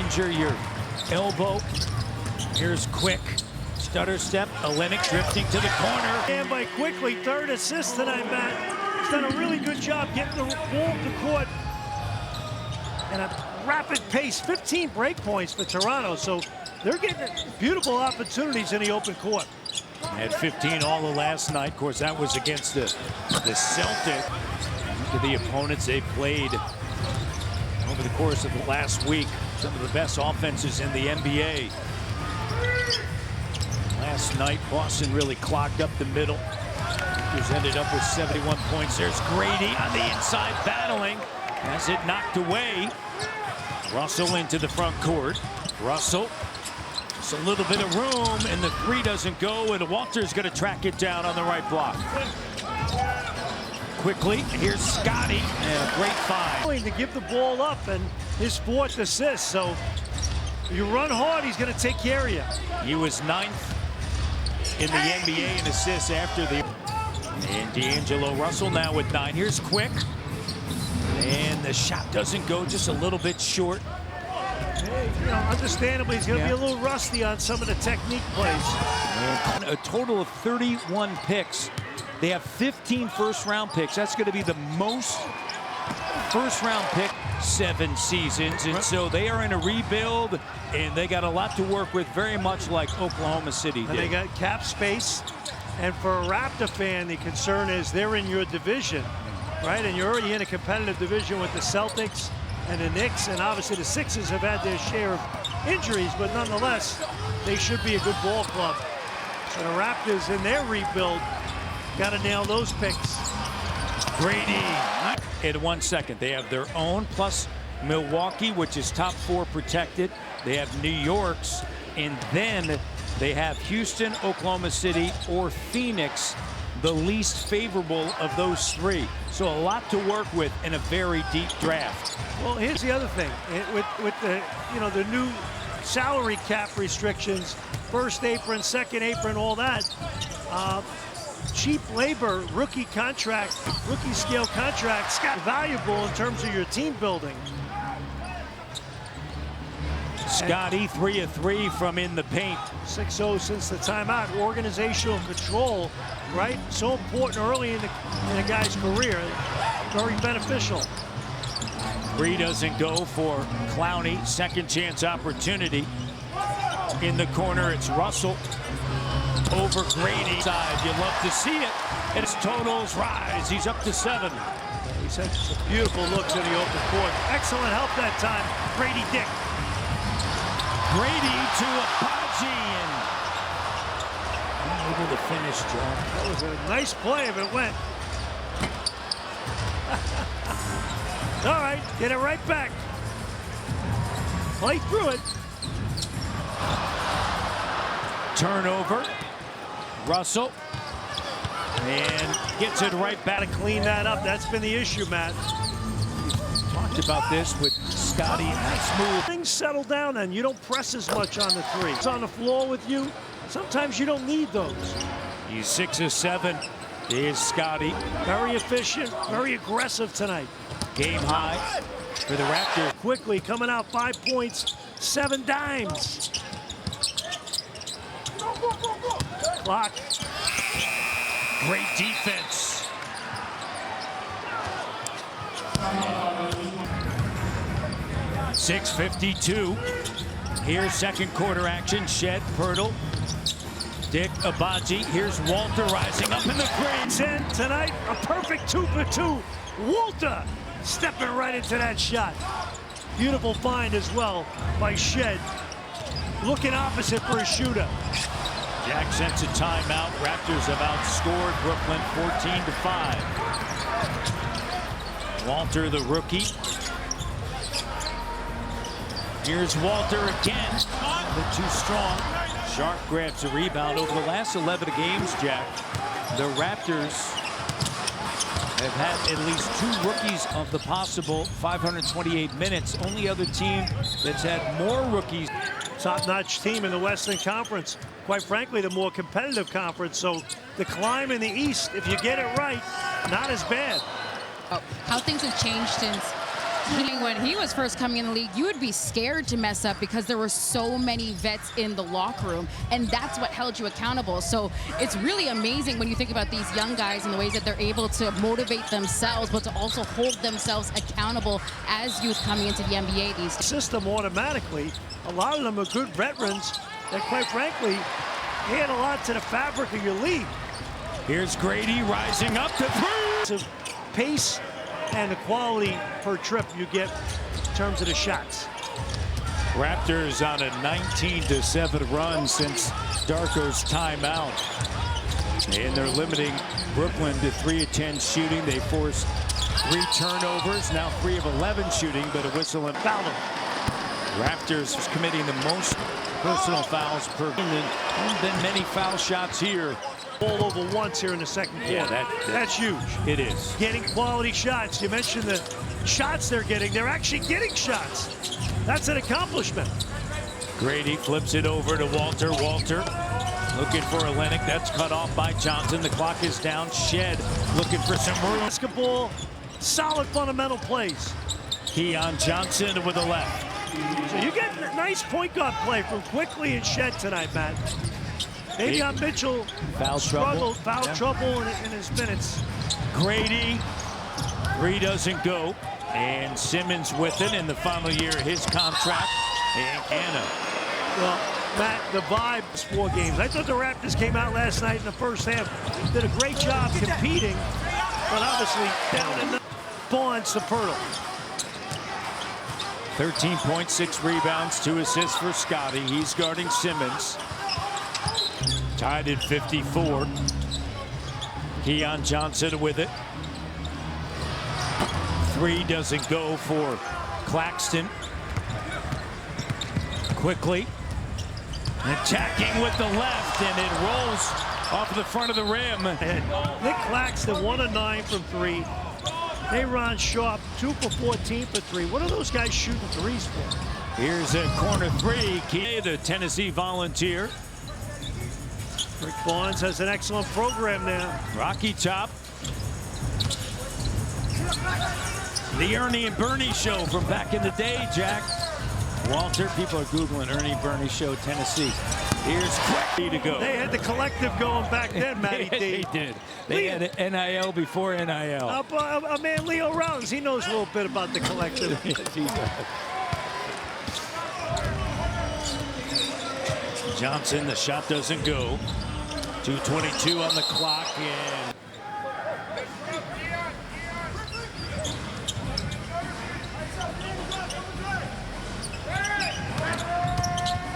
injure your elbow. Here's Quick. Stutter step. Olenek drifting to the corner. And by Quickly, third assist tonight, Matt. He's done a really good job getting the ball to court at a rapid pace. 15 break points for Toronto, so they're getting beautiful opportunities in the open court. Had 15 all the last night. Of course, that was against the Celtics. To the opponents they played over the course of the last week. Some of the best offenses in the NBA. Last night, Boston really clogged up the middle. Raptors ended up with 71 points. There's Grady on the inside battling. Has it knocked away. Russell into the front court. Russell. Just a little bit of room, and the three doesn't go, and Walter's going to track it down on the right block. Quickly, here's Scotty, and a great find. To give the ball up, and his fourth assist, so you run hard, he's going to take care of you. He was 9th in the NBA in assists after the... And D'Angelo Russell now with 9. Here's Quick, and the shot doesn't go, just a little bit short. You know, understandably, he's going to be a little rusty on some of the technique plays. And a total of 31 picks. They have 15 first-round picks. That's going to be the most first-round pick 7 seasons. And so they are in a rebuild, and they got a lot to work with, very much like Oklahoma City did. And they got cap space. And for a Raptor fan, the concern is they're in your division, right? And you're already in a competitive division with the Celtics and the Knicks, and obviously the Sixers have had their share of injuries, but nonetheless, they should be a good ball club. So the Raptors in their rebuild got to nail those picks. Grady. In 1 second, they have their own, plus Milwaukee, which is top 4 protected. They have New York's, and then they have Houston, Oklahoma City, or Phoenix, the least favorable of those 3. So a lot to work with in a very deep draft. Well, here's the other thing. With the, you know, the new salary cap restrictions, first apron, second apron, all that, cheap labor, rookie scale contracts, valuable in terms of your team building. Scotty, 3 of 3 from in the paint. 6-0 since the timeout. Organizational control, right? So important early in a guy's career. Very beneficial. 3 doesn't go for Clowney. Second chance opportunity. In the corner, it's Russell over Grady. Side, you love to see it. And his totals rise. He's up to 7. He's had some beautiful looks in the open court. Excellent help that time, Grady Dick. Grady to Abaji, and unable to finish, John. That was a nice play if it went. All right, get it right back. Play through it. Turnover. Russell. And gets it right back. To clean that up. That's been the issue, Matt. Talked about this with Scotty. Nice move. Things settle down and you don't press as much on the 3. It's on the floor with you. Sometimes you don't need those. He's 6 of 7. There's Scotty. Very efficient, very aggressive tonight. Game high for the Raptors. Quickly coming out 5 points, 7 dimes. Clock. Great defense. .652. Here's second quarter action. Shed, Pirtle, Dick, Abaji. Here's Walter rising up in the crease. And tonight, a perfect 2 for 2. Walter stepping right into that shot. Beautiful find as well by Shed. Looking opposite for a shooter. Jack sets a timeout. Raptors have outscored Brooklyn 14-5. Walter, the rookie. Here's Walter again. A bit too strong. Sharp grabs a rebound. Over the last 11 games, Jack, the Raptors have had at least 2 rookies of the possible 528 minutes. Only other team that's had more rookies. Top-notch team in the Western Conference. Quite frankly, the more competitive conference. So the climb in the East, if you get it right, not as bad. How things have changed since When he was first coming in the league, you would be scared to mess up because there were so many vets in the locker room, and that's what held you accountable. So it's really amazing when you think about these young guys and the ways that they're able to motivate themselves, but to also hold themselves accountable as youth coming into the NBA these days. System automatically, a lot of them are good veterans that, quite frankly, add a lot to the fabric of your league. Here's Grady rising up to three. The pace and the quality per trip you get in terms of the shots. Raptors on a 19-7 run since Darko's timeout. And they're limiting Brooklyn to 3 of 10 shooting. They forced 3 turnovers, now 3 of 11 shooting, but a whistle and foul them. Raptors is committing the most personal fouls per game than many foul shots here. All over once here in the second quarter. Yeah, that's huge. It is. Getting quality shots. You mentioned the shots they're getting. They're actually getting shots. That's an accomplishment. Grady flips it over to Walter. Walter looking for Olenek. That's cut off by Johnson. The clock is down. Shed looking for some room. Basketball, solid fundamental plays. Keon Johnson with the left. So you get a nice point guard play from Quickly and Shed tonight, Matt. Maybe on Mitchell foul trouble in his minutes. Grady, 3 doesn't go. And Simmons with it in the final year of his contract. And Anna. Well, Matt, the vibe is 4 games. I thought the Raptors came out last night in the first half. Did a great job competing, but obviously down in the Barnes to Pirtle. 13 points, 6 rebounds, 2 assists for Scotty. He's guarding Simmons. Tied at 54. Keon Johnson with it. 3 doesn't go for Claxton. Quickly attacking with the left, and it rolls off the front of the rim. And Nick Claxton 1 of 9 from 3. Aaron Sharp 2 for 14 for 3. What are those guys shooting threes for? Here's a corner 3. Key, the Tennessee Volunteer. Rick Barnes has an excellent program now. Rocky Top. The Ernie and Bernie show from back in the day, Jack. Walter, people are Googling Ernie and Bernie show, Tennessee. Here's Quickly to go. They had the collective going back then, Matty D. They did. They had NIL before NIL. A man, Leo Rollins, he knows a little bit about the collective. Yes, he does. Johnson, the shot doesn't go. 2:22 on the clock, and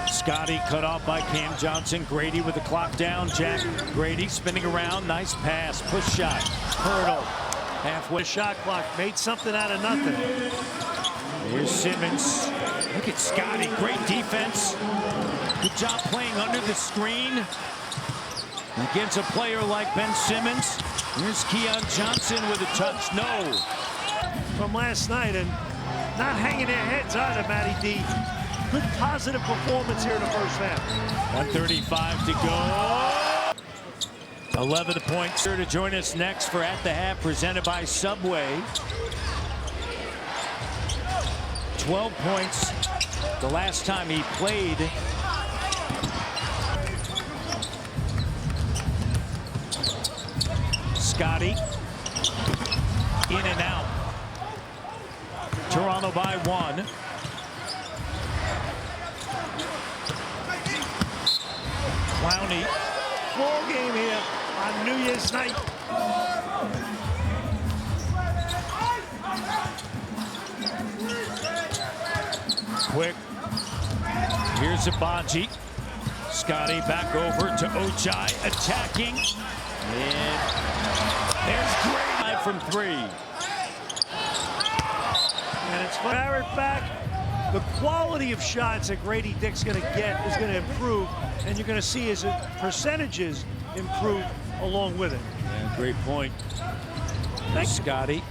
Scotty cut off by Cam Johnson. Grady with the clock down. Jack Grady spinning around. Nice pass. Push shot. Hurdle. Halfway. Shot clock made something out of nothing. Here's Simmons. Look at Scotty. Great defense. Good job playing under the screen against a player like Ben Simmons. Here's Keon Johnson with a touch. No. From last night, and not hanging their heads either, Matty D. Good positive performance here in the first half. 1:35 to go. 11 points. Here to join us next for At the Half, presented by Subway. 12 points the last time he played. Scotty in and out. Toronto by 1. Clowney. Ball game here on New Year's night. Quick. Here's Abaji. Scotty back over to Ochai, attacking. And there's Grady from 3. And it's Barrett back. The quality of shots that Grady Dick's going to get is going to improve, and you're going to see his percentages improve along with it. Yeah, great point. There's Scotty.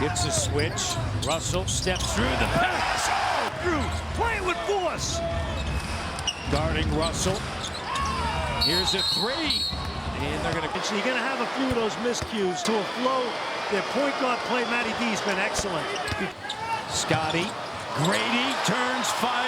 Gets a switch. Russell steps through the pass. Oh, Drew, play it with force. Guarding Russell. Here's a 3. And they're going to. So you're going to have a few of those miscues to a flow Their point guard play, Matty D, has been excellent. Scotty, Grady turns, fires.